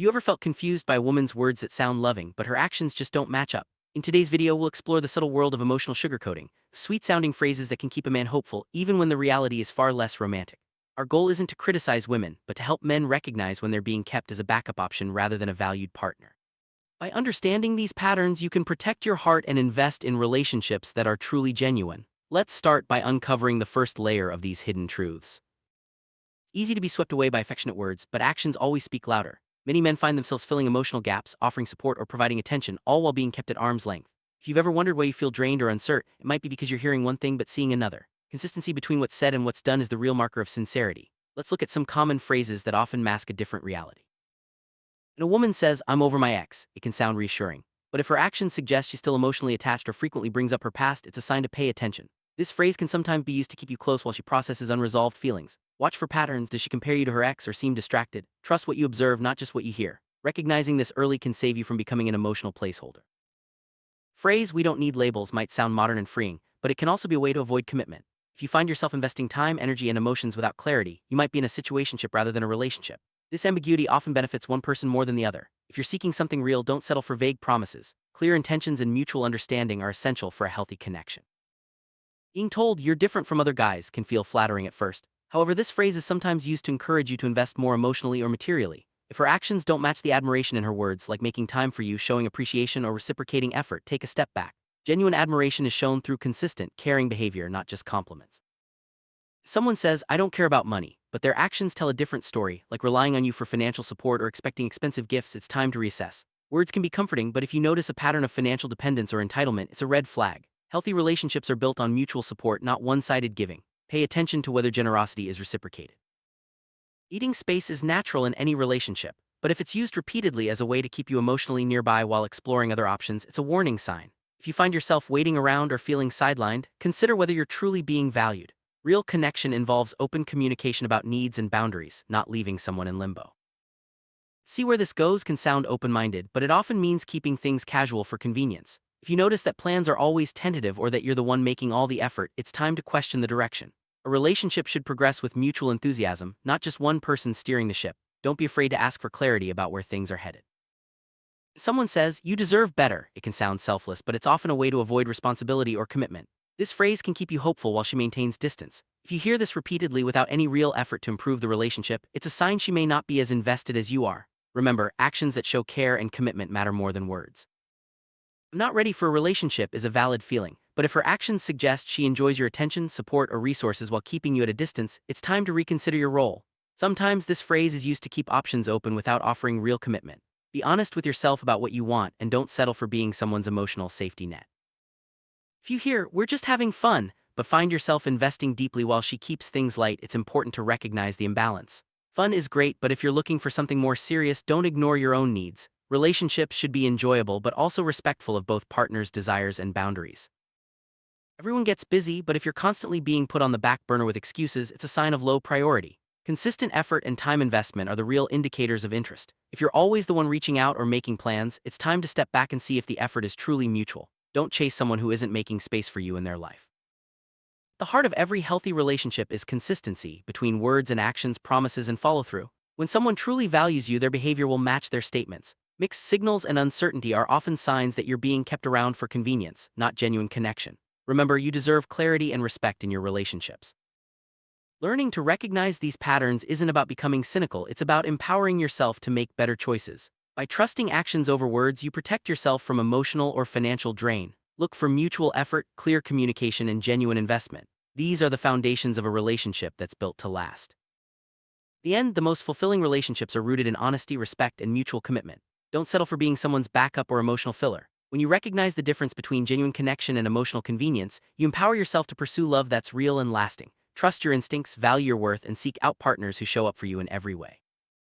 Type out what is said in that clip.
Have you ever felt confused by a woman's words that sound loving, but her actions just don't match up? In today's video, we'll explore the subtle world of emotional sugarcoating, sweet-sounding phrases that can keep a man hopeful even when the reality is far less romantic. Our goal isn't to criticize women, but to help men recognize when they're being kept as a backup option rather than a valued partner. By understanding these patterns, you can protect your heart and invest in relationships that are truly genuine. Let's start by uncovering the first layer of these hidden truths. Easy to be swept away by affectionate words, but actions always speak louder. Many men find themselves filling emotional gaps, offering support or providing attention, all while being kept at arm's length. If you've ever wondered why you feel drained or uncertain, it might be because you're hearing one thing but seeing another. Consistency between what's said and what's done is the real marker of sincerity. Let's look at some common phrases that often mask a different reality. When a woman says, "I'm over my ex," it can sound reassuring. But if her actions suggest she's still emotionally attached or frequently brings up her past, it's a sign to pay attention. This phrase can sometimes be used to keep you close while she processes unresolved feelings. Watch for patterns. Does she compare you to her ex or seem distracted? Trust what you observe, not just what you hear. Recognizing this early can save you from becoming an emotional placeholder. Phrase, "we don't need labels," might sound modern and freeing, but it can also be a way to avoid commitment. If you find yourself investing time, energy, and emotions without clarity, you might be in a situationship rather than a relationship. This ambiguity often benefits one person more than the other. If you're seeking something real, don't settle for vague promises. Clear intentions and mutual understanding are essential for a healthy connection. Being told you're different from other guys can feel flattering at first. However, this phrase is sometimes used to encourage you to invest more emotionally or materially. If her actions don't match the admiration in her words, like making time for you, showing appreciation, or reciprocating effort, take a step back. Genuine admiration is shown through consistent, caring behavior, not just compliments. Someone says, "I don't care about money," but their actions tell a different story, like relying on you for financial support or expecting expensive gifts. It's time to reassess. Words can be comforting, but if you notice a pattern of financial dependence or entitlement, it's a red flag. Healthy relationships are built on mutual support, not one-sided giving. Pay attention to whether generosity is reciprocated. Eating space is natural in any relationship, but if it's used repeatedly as a way to keep you emotionally nearby while exploring other options, it's a warning sign. If you find yourself waiting around or feeling sidelined, consider whether you're truly being valued. Real connection involves open communication about needs and boundaries, not leaving someone in limbo. "See where this goes" can sound open-minded, but it often means keeping things casual for convenience. If you notice that plans are always tentative or that you're the one making all the effort, it's time to question the direction. A relationship should progress with mutual enthusiasm, not just one person steering the ship. Don't be afraid to ask for clarity about where things are headed. Someone says, "You deserve better." It can sound selfless, but it's often a way to avoid responsibility or commitment. This phrase can keep you hopeful while she maintains distance. If you hear this repeatedly without any real effort to improve the relationship, it's a sign she may not be as invested as you are. Remember, actions that show care and commitment matter more than words. "I'm not ready for a relationship" is a valid feeling, but if her actions suggest she enjoys your attention, support, or resources while keeping you at a distance, it's time to reconsider your role. Sometimes this phrase is used to keep options open without offering real commitment. Be honest with yourself about what you want and don't settle for being someone's emotional safety net. If you hear, "We're just having fun," but find yourself investing deeply while she keeps things light, it's important to recognize the imbalance. Fun is great, but if you're looking for something more serious, don't ignore your own needs. Relationships should be enjoyable but also respectful of both partners' desires and boundaries. Everyone gets busy, but if you're constantly being put on the back burner with excuses, it's a sign of low priority. Consistent effort and time investment are the real indicators of interest. If you're always the one reaching out or making plans, it's time to step back and see if the effort is truly mutual. Don't chase someone who isn't making space for you in their life. The heart of every healthy relationship is consistency between words and actions, promises, and follow-through. When someone truly values you, their behavior will match their statements. Mixed signals and uncertainty are often signs that you're being kept around for convenience, not genuine connection. Remember, you deserve clarity and respect in your relationships. Learning to recognize these patterns isn't about becoming cynical, it's about empowering yourself to make better choices. By trusting actions over words, you protect yourself from emotional or financial drain. Look for mutual effort, clear communication, and genuine investment. These are the foundations of a relationship that's built to last. In the end, the most fulfilling relationships are rooted in honesty, respect, and mutual commitment. Don't settle for being someone's backup or emotional filler. When you recognize the difference between genuine connection and emotional convenience, you empower yourself to pursue love that's real and lasting. Trust your instincts, value your worth, and seek out partners who show up for you in every way.